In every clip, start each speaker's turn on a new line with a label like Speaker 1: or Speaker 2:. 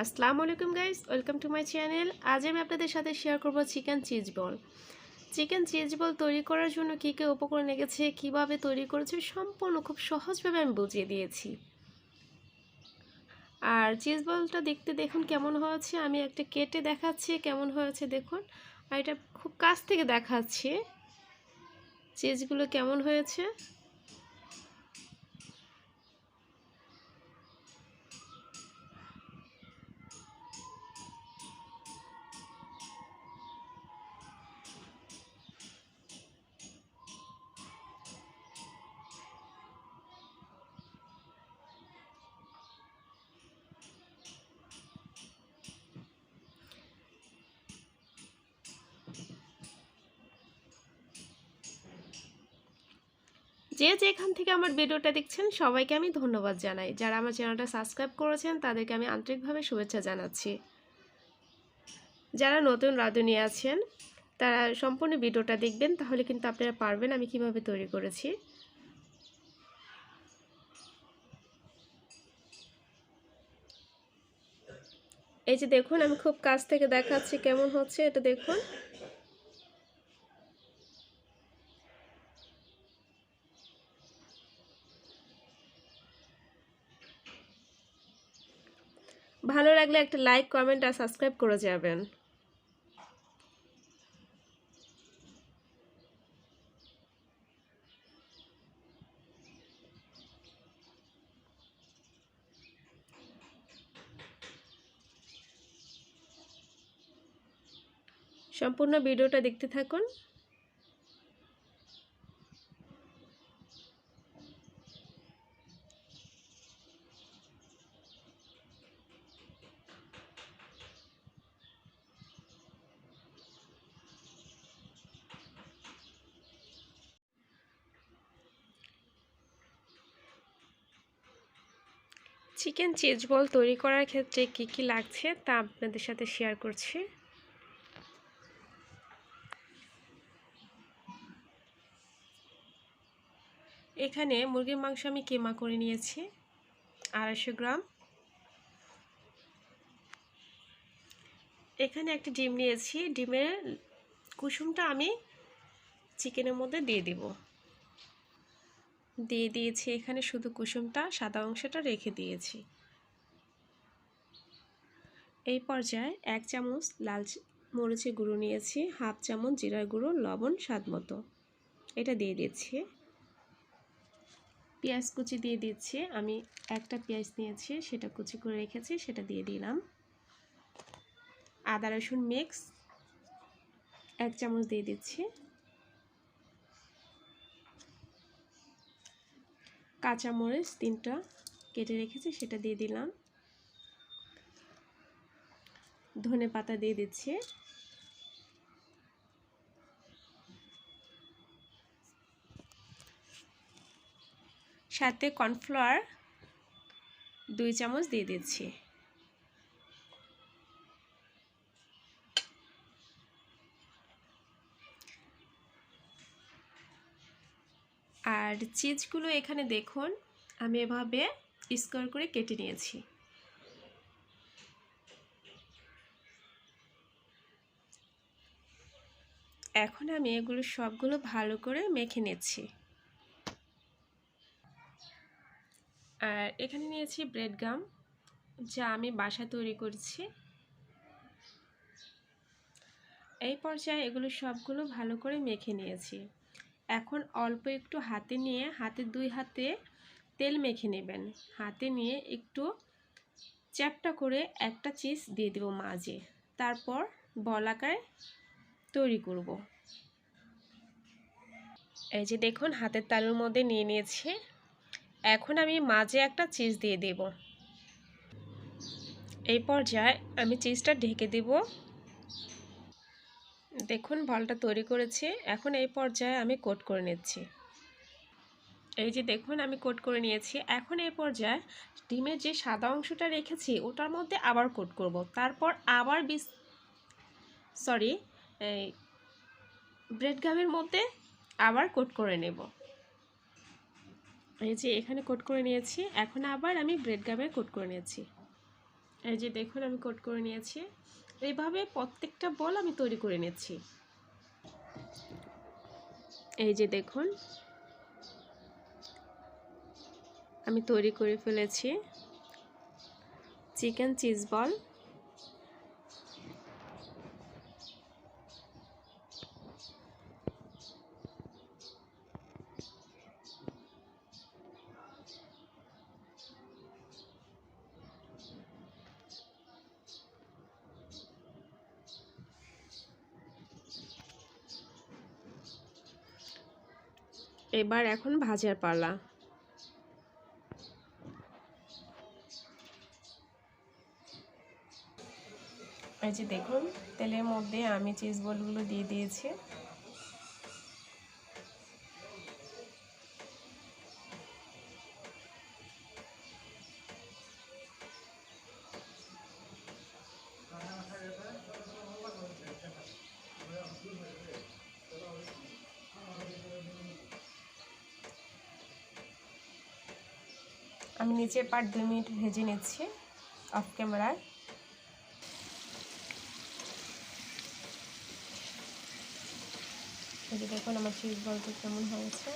Speaker 1: আসসালামু আলাইকুম guys, welcome to my channel. আজ আমি আপনাদের সাথে শেয়ার করব chicken cheese ball. Chicken cheese ball তৈরি করার জন্য কী কী উপকরণ লেগেছে, কীভাবে তৈরি করেছে, সম্পূর্ণ খুব সহজভাবে আমি বুঝিয়ে দিয়েছি। আর চিজ বলটা দেখতে দেখুন কেমন হয়েছে, আমি একটা কেটে দেখাচ্ছি কেমন হয়েছে দেখুন। আর এটা খুব কাছ থেকে দেখাচ্ছি চিজগুলো কেমন হয়েছে। যে যেখান থেকে আমার ভিডিওটা দেখছেন সবাইকে আমি ধন্যবাদ জানাই। যারা আমার চ্যানেলটা সাবস্ক্রাইব করেছেন তাদেরকে আমি আন্তরিকভাবে শুভেচ্ছা জানাচ্ছি। যারা নতুন রাঁধুনি আছেন তারা সম্পূর্ণ ভিডিওটা দেখবেন, তাহলে কিন্তু আপনারা পারবেন আমি কিভাবে তৈরি করেছি। এই যে দেখুন, আমি খুব কাছ থেকে দেখাচ্ছি কেমন হচ্ছে এটা দেখুন। ভালো লাগলে একটা লাইক, কমেন্ট আর সাবস্ক্রাইব করে যাবেন। সম্পূর্ণ ভিডিওটা দেখতে থাকুন। চিকেন চিজ বল তৈরি করার ক্ষেত্রে কি কি লাগছে তা আপনাদের সাথে শেয়ার করছি। এখানে মুরগির মাংস আমি কিমা করে নিয়েছি 250 গ্রাম। এখানে একটা ডিম নিয়েছি, ডিমের কুসুমটা আমি চিকেনের মধ্যে দিয়ে দিয়েছি। এখানে শুধু কুসুমটা, সাদা অংশটা রেখে দিয়েছি। এই পর্যায়ে 1 চামচ লাল মরিচের গুঁড়ো নিয়েছি, হাফ চামচ জিরার গুঁড়ো, লবণ স্বাদ মতো, এটা দিয়ে দিচ্ছি। পেঁয়াজ কুচি দিয়ে দিচ্ছি, আমি একটা পেঁয়াজ নিয়েছি, সেটা কুচি করে রেখেছি, সেটা দিয়ে দিলাম। আদা রসুন মিক্স 1 চামচ দিয়ে দিচ্ছি। কাঁচামরিচ 3টা কেটে রেখেছি, সেটা দিয়ে দিলাম। ধনে পাতা দিয়ে দিচ্ছি। সাথে কর্নফ্লাওয়ার 2 চামচ দিয়ে দিচ্ছি। আর চিজগুলো এখানে দেখুন আমি এভাবে স্কোয়ার করে কেটে নিয়েছি। এখন আমি এগুলো সবগুলো ভালো করে মেখে নিচ্ছি। আর এখানে নিয়েছি ব্রেড গাম, যা আমি বাসায় তৈরি করেছি। এই পর্যায়ে এগুলো সবগুলো ভালো করে মেখে নিয়েছি। এখন অল্প একটু হাতে নিয়ে, হাতের 2 হাতে তেল মেখে নেবেন। হাতে নিয়ে একটু চ্যাপটা করে একটা চিজ দিয়ে দেব মাঝে, তারপর বলাকায় তৈরি করব। এই যে দেখুন হাতের তালুর মধ্যে নিয়ে নিয়েছি। এখন আমি মাঝে একটা চিজ দিয়ে দেব। এই পর্যায়ে আমি চিজটা ঢেকে দেব। দেখুন বলটা তৈরি করেছি। এখন এই পর্যায়ে আমি কোট করে নিচ্ছি। এই যে দেখুন আমি কোট করে নিয়েছি। এখন এই পর্যায়ে ডিমের যে সাদা অংশটা রেখেছি ওটার মধ্যে আবার কোট করব, তারপর আবার ব্রেড গামের মধ্যে আবার কোট করে নেব। এই যে এখানে কোট করে নিয়েছি, এখন আবার আমি ব্রেড গামে কোট করে নিয়েছি। এই যে দেখুন আমি কোট করে নিয়েছি। এইভাবে প্রত্যেকটা বল আমি তৈরি করে নিচ্ছি। এই যে দেখুন আমি তৈরি করে ফেলেছি চিকেন চিজ বল। এবার এখন ভাজার পালা। এই যে দেখুন তেলের মধ্যে আমি চিজ বলগুলো দিয়ে দিয়েছি। আমি নিচের পার্ট 2 মিনিট ভেজে নিচ্ছি অফ ক্যামেরায়। এই যে দেখুন আমার চিজ বলটা কেমন হয়েছে।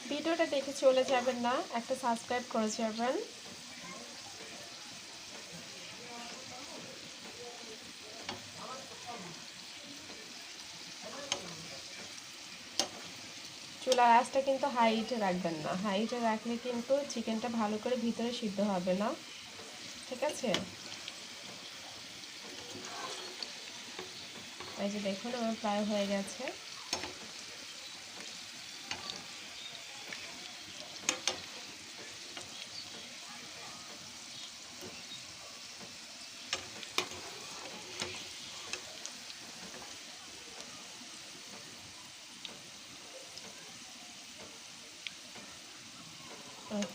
Speaker 1: ভিডিওটা দেখে চলে যাবেন না, একটা সাবস্ক্রাইব করে যাবেন। চুলার আঁচটা কিন্তু হাইটে রাখবেন না, হাইটে রাখলে কিন্তু চিকেনটা ভালো করে ভিতরে সিদ্ধ হবে না, ঠিক আছে? এই যে দেখুন আমার প্রায় হয়ে গেছে।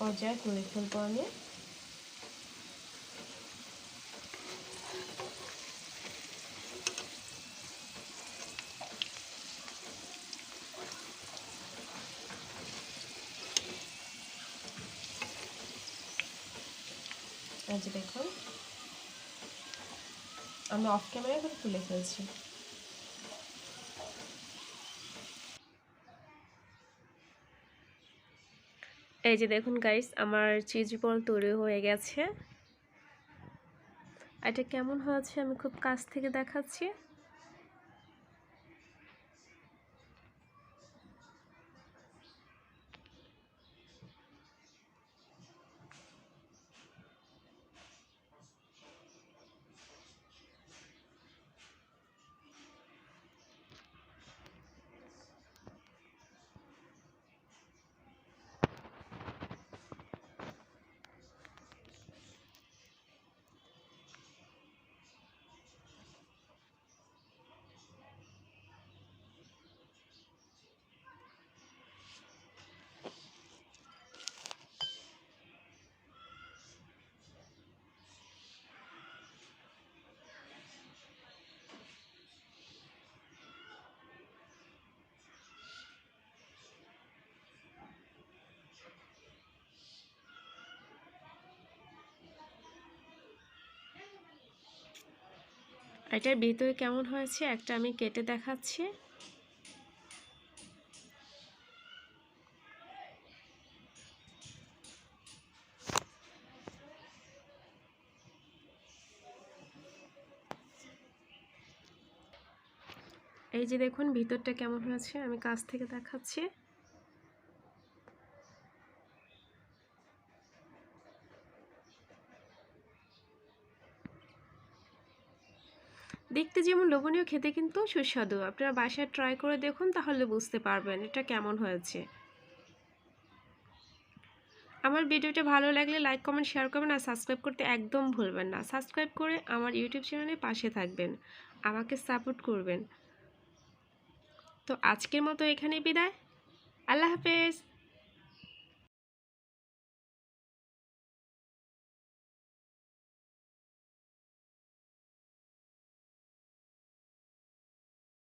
Speaker 1: পর্যায়ে তুলে ফেলবো আমি। এই যে দেখুন আমি অফ ক্যামেরায় করে তুলে ফেলছি। এই যে দেখুন গাইস আমার চিজ বল তৈরি হয়ে গেছে। এটা কেমন হয়েছে আমি খুব কাছ থেকে দেখাচ্ছি। এটার ভিতরে কেমন হয়েছে একটা আমি কেটে দেখাচ্ছি। এই যে দেখুন ভিতরটা কেমন হয়েছে আমি কাছ থেকে দেখাচ্ছি। দেখতে যেমন লোভনীয়, খেতে কিন্তু সুস্বাদু। আপনারা বাসায় ট্রাই করে দেখুন তাহলে বুঝতে পারবেন এটা কেমন হয়েছে। আমার ভিডিওটা ভালো লাগলে লাইক কমেন্ট শেয়ার করবেন আর সাবস্ক্রাইব করতে একদম ভুলবেন না। সাবস্ক্রাইব করে আমার ইউটিউব চ্যানেলের পাশে থাকবেন, আমাকে সাপোর্ট করবেন। তো আজকের মতো এখানেই বিদায়। আল্লাহ হাফেজ।